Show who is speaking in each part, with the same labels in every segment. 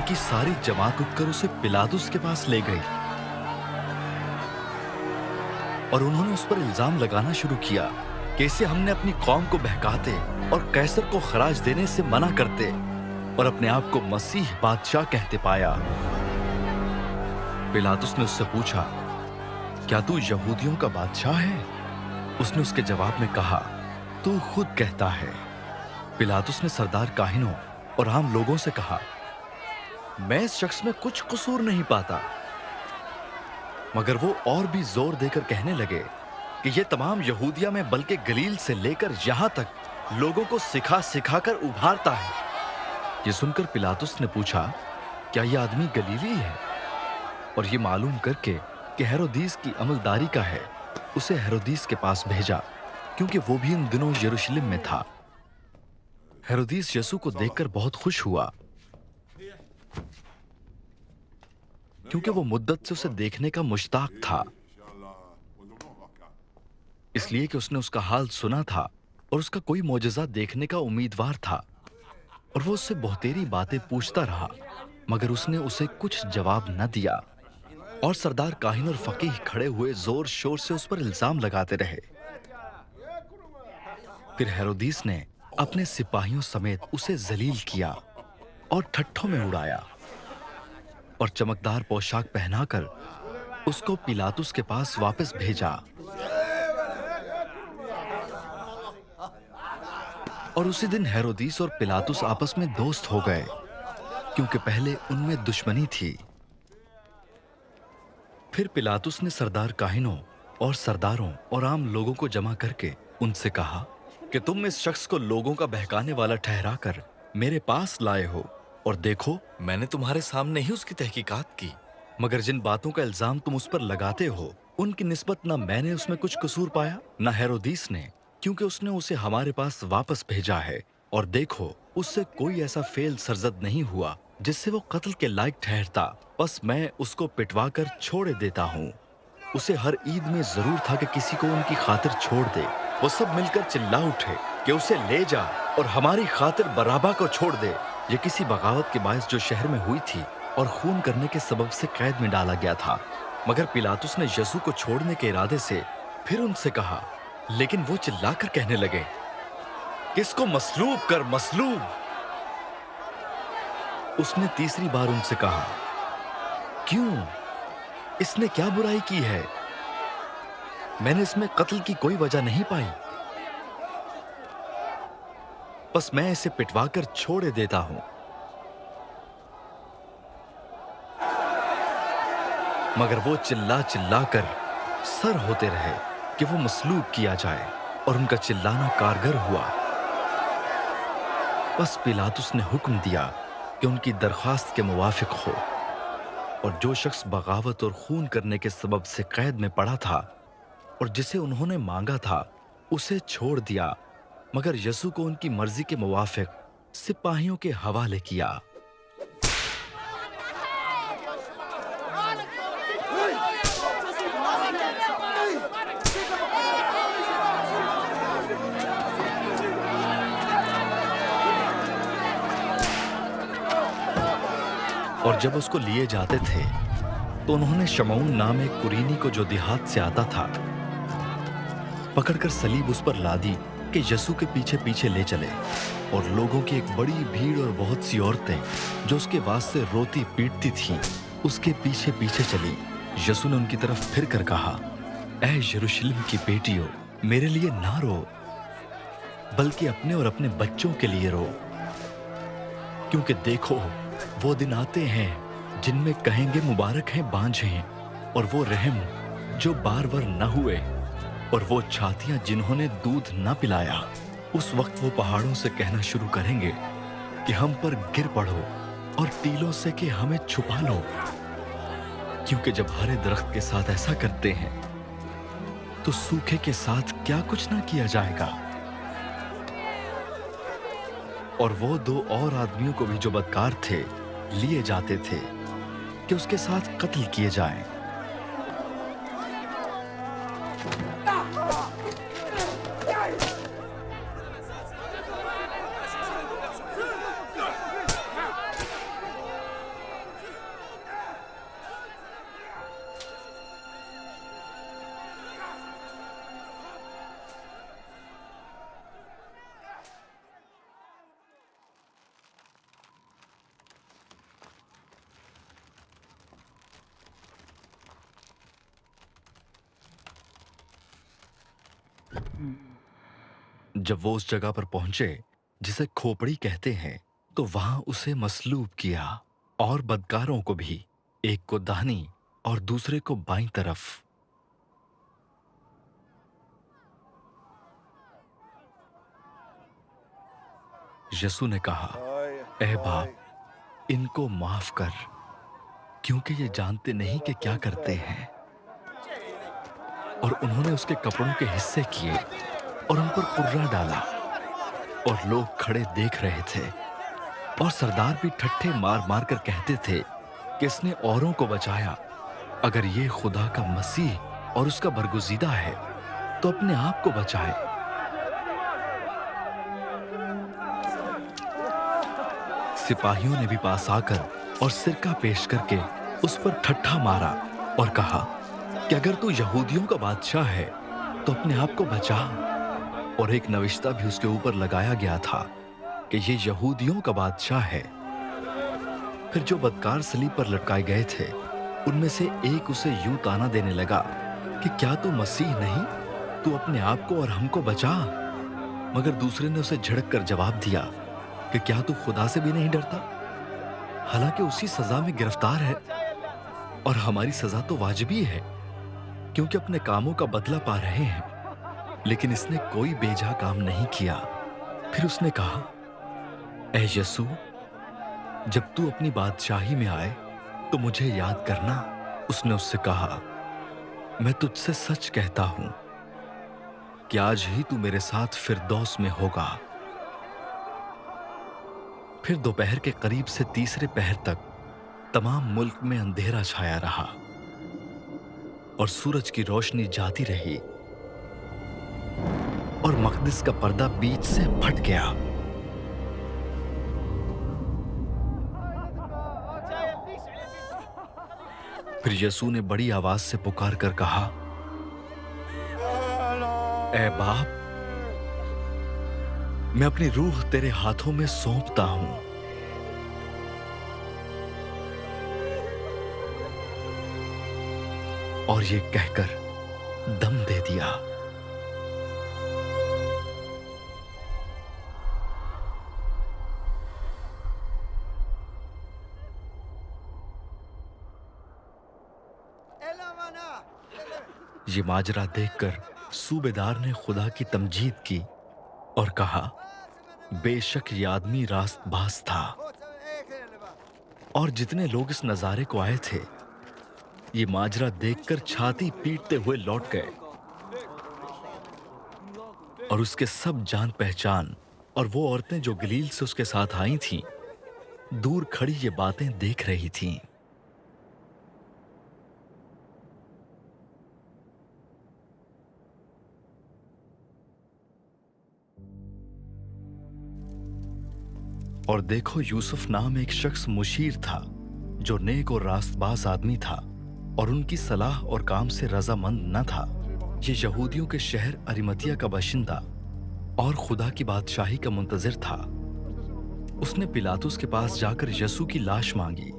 Speaker 1: उनकी सारी जमात उठकर उसे पिलातुस के पास ले गई और उन्होंने उस पर इल्जाम लगाना शुरू किया कि इसे हमने अपनी कौम को बहकाते और कैसर को खराज देने से मना करते और अपने आप को मसीह बादशाह कहते पाया। पिलातुस ने उससे पूछा, क्या तू यहूदियों का बादशाह है? उसने उसके जवाब में कहा, तू खुद कहता है। पिलातुस ने सरदार काहिनों और आम लोगों से कहा, मैं इस शख्स में कुछ कसूर नहीं पाता। मगर वो और भी जोर देकर कहने लगे कि ये तमाम यहूदिया में बल्कि गलील से लेकर यहां तक लोगों को सिखा सिखाकर उभारता है। ये सुनकर पिलातुस ने पूछा, क्या यह आदमी गलीली है? और ये मालूम करके कि हेरोदीस की अमलदारी का है, उसे हेरोदीस के पास भेजा, क्योंकि वो भी इन दिनों यरूशलेम में था। हेरोदीस यीशु को देखकर बहुत खुश हुआ, क्योंकि वो मुद्दत से उसे देखने का मुश्ताक था, इसलिए कि उसने उसका हाल सुना था और उसका कोई मोजज़ा देखने का उम्मीदवार था। और वो उससे बहुतेरी बातें पूछता रहा, मगर उसने उसे कुछ जवाब न दिया। और सरदार काहिन और फकीह खड़े हुए जोर शोर से उस पर इल्जाम लगाते रहे। फिर हेरोदीस ने अपने सिपाहियों समेत उसे जलील किया और ठट्ठों में उड़ाया और चमकदार पोशाक पहनाकर उसको पिलातुस के पास वापस भेजा। और उसी दिन हेरोदीस और पिलातुस आपस में दोस्त हो गए, क्योंकि पहले उनमें दुश्मनी थी। फिर पिलातुस ने सरदार काहिनों और सरदारों और आम लोगों को जमा करके उनसे कहा कि तुम इस शख्स को लोगों का बहकाने वाला ठहराकर मेरे पास लाए हो, और देखो, मैंने तुम्हारे सामने ही उसकी तहकीकात की। मगर जिन बातों का इल्जाम तुम उस पर लगाते हो, उनकी निस्बत न मैंने उसमें कुछ कसूर पाया न हेरोदीस ने, क्योंकि उसने उसे हमारे पास वापस भेजा है। और देखो, उससे कोई ऐसा फेल सरजद नहीं हुआ जिससे वो कत्ल के लायक ठहरता। बस मैं उसको पिटवा कर छोड़े देता हूँ। उसे हर ईद में जरूर था कि किसी को उनकी खातिर छोड़ दे। वो सब मिलकर चिल्ला उठे कि उसे ले जा और हमारी खातिर बराबा को छोड़ दे। ये किसी बगावत के बायस जो शहर में हुई थी और खून करने के सबब से कैद में डाला गया था। मगर पिलातुस ने यीशु को छोड़ने के इरादे से फिर उनसे कहा, लेकिन वो चिल्लाकर कहने लगे, किसको मसलूब कर, मसलूब। उसने तीसरी बार उनसे कहा, क्यों? इसने क्या बुराई की है? मैंने इसमें कत्ल की कोई वजह नहीं पाई। बस मैं इसे पिटवाकर छोड़े देता हूं। मगर वो चिल्ला चिल्ला कर सर होते रहे कि वो मसलूब किया जाए, और उनका चिल्लाना कारगर हुआ। बस पिलातुस ने हुक्म दिया कि उनकी दरखास्त के मुवाफिक हो, और जो शख्स बगावत और खून करने के सबब से कैद में पड़ा था और जिसे उन्होंने मांगा था, उसे छोड़ दिया। मगर यीशु को उनकी मर्जी के मुवाफिक सिपाहियों के हवाले किया। और जब उसको लिए जाते थे तो उन्होंने शमऊन नाम एक कुरीनी को, जो देहात से आता था, पकड़कर सलीब उस पर लादी कि यीशु के पीछे पीछे ले चले। और लोगों की एक बड़ी भीड़ और बहुत सी औरतें जो उसके वास्ते रोती पीटती थीं, उसके पीछे पीछे चली। यीशु ने उनकी तरफ फिर कर कहा, ऐ यरूशलेम की बेटियों, मेरे लिए ना रो, बल्कि अपने और अपने बच्चों के लिए रो। क्योंकि देखो, वो दिन आते हैं जिनमें कहेंगे मुबारक हैं बांझें और वो रहम जो बार-बार न हुए, और वो छातियां जिन्होंने दूध न पिलाया। उस वक्त वो पहाड़ों से कहना शुरू करेंगे कि हम पर गिर पड़ो, और टीलों से कि हमें छुपा लो। क्योंकि जब हरे दरख्त के साथ ऐसा करते हैं तो सूखे के साथ क्या कुछ ना किया जाएगा। और वो दो और आदमियों को भी, जो बदकार थे, लिए जाते थे कि उसके साथ कत्ल किए जाएं। जब वो उस जगह पर पहुंचे जिसे खोपड़ी कहते हैं, तो वहां उसे मसलूब किया और बदकारों को भी, एक को दाहिनी और दूसरे को बाईं तरफ। यसु ने कहा, ऐ बाप, इनको माफ कर, क्योंकि ये जानते नहीं कि क्या करते हैं। और उन्होंने उसके कपड़ों के हिस्से किए और उन पर कुर्रा डाला, और लोग खड़े देख रहे थे। और सरदार भी ठट्ठे मार मार कर कहते थे कि इसने औरों को बचाया। अगर ये खुदा का मसीह और उसका बरगुजीदा है, तो अपने आप को बचाए। सिपाहियों ने भी पास आकर और सिरका पेश करके उस पर ठट्ठा मारा और कहा कि अगर तू यहूदियों का बादशाह है, तो अपने आप को बचा। और एक नविश्ता भी उसके ऊपर लगाया गया था कि ये यहूदियों का बादशाह है। फिर जो बदकार सलीब पर लटकाए गए थे, उनमें से एक उसे यूं ताना देने लगा कि क्या तू मसीह नहीं? तू अपने आप को और हमको बचा। मगर दूसरे ने उसे झिड़क कर जवाब दिया कि क्या तू खुदा से भी नहीं डरता? हालांकि उसी सजा में गिरफ्तार है, और हमारी सजा तो वाजिबी है, क्योंकि अपने कामों का बदला पा रहे हैं। लेकिन इसने कोई बेजा काम नहीं किया। फिर उसने कहा, ऐ यसू, जब तू अपनी बादशाही में आए तो मुझे याद करना। उसने उससे कहा, मैं तुझसे सच कहता हूं कि आज ही तू मेरे साथ फिरदौस में होगा। फिर दोपहर के करीब से तीसरे पहर तक तमाम मुल्क में अंधेरा छाया रहा और सूरज की रोशनी जाती रही, और मकदिस का पर्दा बीच से फट गया। फिर यीशु ने बड़ी आवाज से पुकार कर कहा, ऐ बाप, मैं अपनी रूह तेरे हाथों में सौंपता हूं। और ये कहकर दम दे दिया। ये माजरा देखकर सूबेदार ने खुदा की तमजीद की और कहा, बेशक ये आदमी रास्तबाज था। और जितने लोग इस नजारे को आए थे, ये माजरा देखकर छाती पीटते हुए लौट गए, और उसके सब जान पहचान और वो औरतें जो गलील से उसके साथ आई थीं, दूर खड़ी ये बातें देख रही थीं। और देखो, यूसुफ नाम एक शख्स मुशीर था, जो नेक और रास्तबाज आदमी था और उनकी सलाह और काम से रजामंद न था। ये यहूदियों के शहर अरिमतिया का बाशिंदा और खुदा की बादशाही का मुंतजिर था। उसने पिलातुस के पास जाकर यसू की लाश मांगी।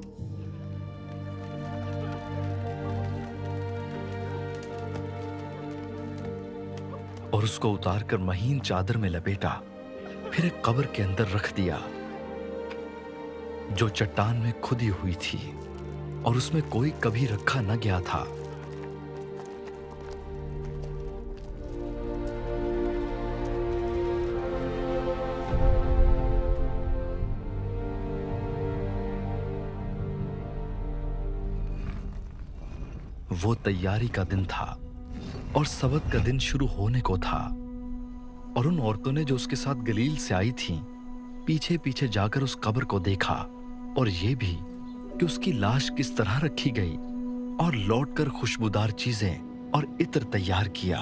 Speaker 1: और उसको उतारकर महीन चादर में लपेटा, फिर एक कब्र के अंदर रख दिया, जो चट्टान में खुदी हुई थी, और उसमें कोई कभी रखा न गया था। वो तैयारी का दिन था और सबत का दिन शुरू होने को था, और उन औरतों ने जो उसके साथ गलील से आई थीं, पीछे पीछे जाकर उस कब्र को देखा, और ये भी कि उसकी लाश किस तरह रखी गई, और लौटकर खुशबूदार चीजें और इत्र तैयार किया।